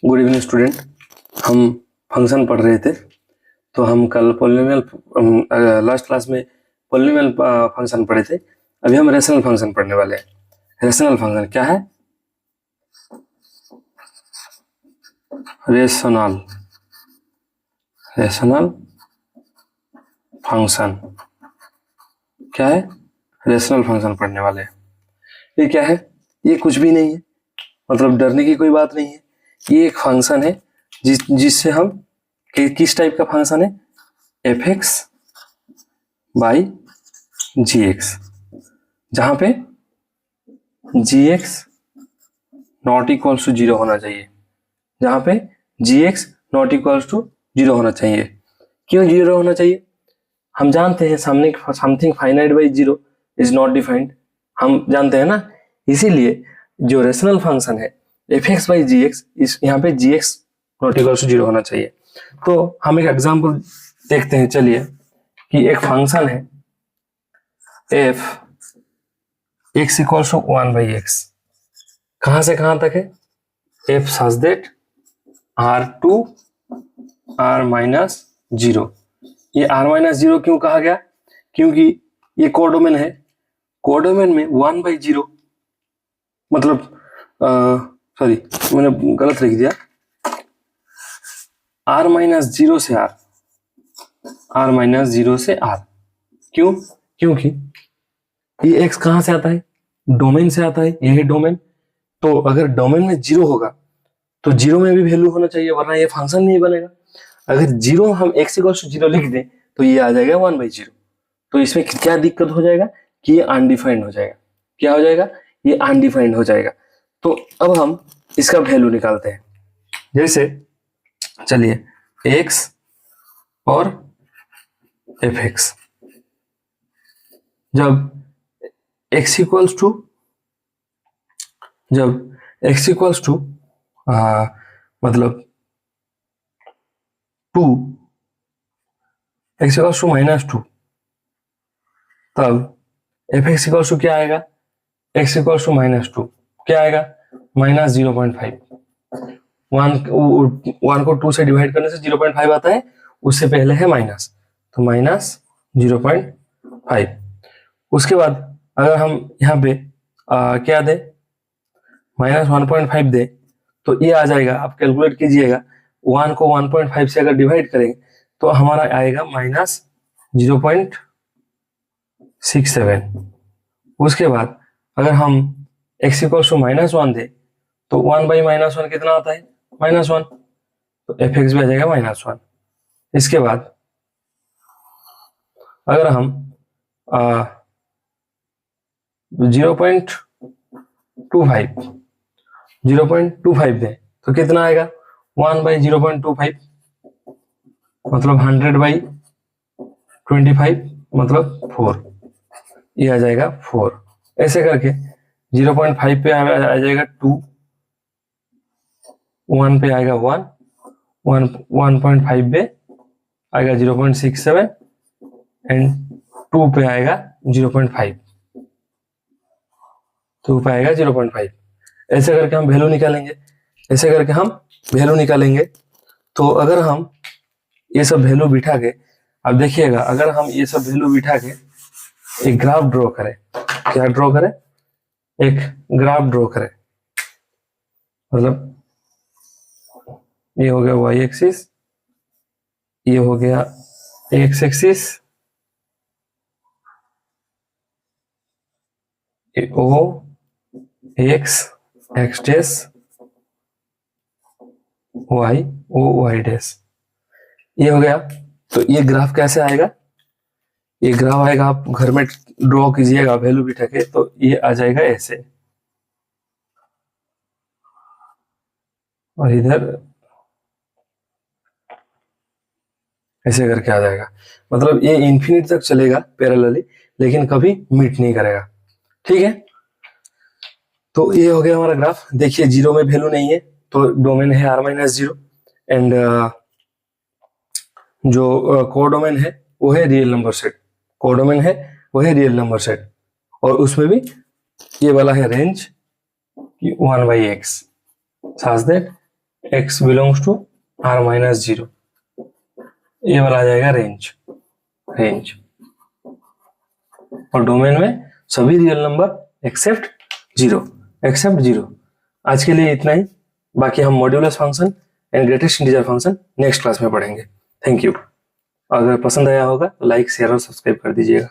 Good evening student. हम function पढ़ रहे थे, तो हम कल पॉलिनोमियल लास्ट क्लास में पॉलिनोमियल फंक्शन पढ़े थे। अभी हम रेशनल फंक्शन पढ़ने वाले हैं। रेशनल फंक्शन क्या है? रेशनल फंक्शन क्या है? रेशनल फंक्शन पढ़ने वाले हैं। ये क्या है? ये कुछ भी नहीं है, मतलब डरने की कोई बात नहीं है। ये एक फंक्शन है जिससे हम किस टाइप का फंक्शन है? F X by G X, जहां पे G X not equals to zero होना चाहिए, जहां पे G X not equals to zero होना चाहिए। क्यों जीरो होना चाहिए? हम जानते हैं something finite by zero is not defined, हम जानते हैं ना। इसीलिए जो रेशनल फंक्शन है F X by G X, इस यहाँ पे G X not equals to zero होना चाहिए। तो हम एक एग्जाम्पल देखते हैं, चलिए, कि एक फंक्शन है F X equals to one by X. कहां से कहां तक है? F such that R to R minus zero. ये आर माइनस जीरो क्यों कहा गया? क्योंकि ये कोडोमेन है। कोडोमेन में वन बाई जीरो, मतलब सॉरी मैंने गलत लिख दिया, आर माइनस जीरो से आर, आर माइनस जीरो से आर। क्यों? क्योंकि ये एक्स कहां से आता है? डोमेन से आता है। ये है डोमेन। तो अगर डोमेन में जीरो होगा तो जीरो में भी वैल्यू होना चाहिए, वरना ये फंक्शन नहीं बनेगा। अगर जीरो हम एक्स इक्वल्स टू जीरो लिख दें तो ये आ जाएगा वन बाई जीरो। तो इसमें क्या दिक्कत हो जाएगा कि ये अनडिफाइंड हो जाएगा। क्या हो जाएगा? ये अनडिफाइंड हो जाएगा। तो अब हम इसका वैल्यू निकालते हैं। जैसे चलिए एक्स और एफ एक्स, जब एक्स इक्वल्स टू मतलब two, X equals to minus two, तब एफ एक्स इक्वल्स टू क्या आएगा? X equals to minus two क्या आएगा? माइनस 0.5। वन को टू से डिवाइड करने से 0.5 आता है, उससे पहले है माइनस, तो माइनस 0.5। उसके बाद अगर हम यहाँ पे क्या दे, माइनस 1.5 दे, तो ये आ जाएगा। आप कैलकुलेट कीजिएगा, 1 को 1.5 से अगर डिवाइड करेंगे तो हमारा आएगा माइनस 0.67। उसके बाद अगर हम X equals to minus one दे तो 1 बाई माइनस वन कितना आता है? Minus one. तो एफ एक्स भी आ जाएगा माइनस वन। इसके बाद अगर हम 0.25 दें तो कितना आएगा? 1 बाई 0.25, मतलब 100/25, मतलब 4। ये आ जाएगा 4। ऐसे करके 0.5 पे आ जाएगा 2, 1 पे आएगा 1, 1.5 पे आएगा 0.67 एंड 2 पे आएगा 0.5, 2 पे आएगा 0.5। ऐसे करके हम वैल्यू निकालेंगे। तो अगर हम ये सब वैल्यू बिठा के, अब देखिएगा, अगर हम ये सब वैल्यू बिठा के एक ग्राफ ड्रॉ करें, क्या ड्रॉ करें? एक ग्राफ ड्रॉ करें, मतलब ये हो गया वाई एक्सिस, ये हो गया X axis, O X X dash, Y O Y dash, ये हो गया। तो ये ग्राफ कैसे आएगा? ये ग्राफ आएगा, आप घर में ड्रॉ कीजिएगा वैल्यू बिठा के, तो ये आ जाएगा ऐसे, और इधर ऐसे करके आ जाएगा। मतलब ये इंफिनिट तक चलेगा पैरेलली, लेकिन कभी मीट नहीं करेगा। ठीक है, तो ये हो गया हमारा ग्राफ। देखिए जीरो में वैल्यू नहीं है, तो डोमेन है आर माइनस जीरो, एंड जो कोडोमेन है वो है रियल नंबर सेट। कोडोमेन है वो है रियल नंबर सेट, और उसमें भी ये वाला है range 1/x, such that x belongs to r minus 0, ये वाला आ जाएगा रेंज। और डोमेन में सभी रियल नंबर एक्सेप्ट जीरो। आज के लिए इतना ही, बाकी हम modulus function and greatest integer function next class में पढ़ेंगे। Thank you. अगर पसंद आया होगा तो लाइक, शेयर और सब्सक्राइब कर दीजिएगा।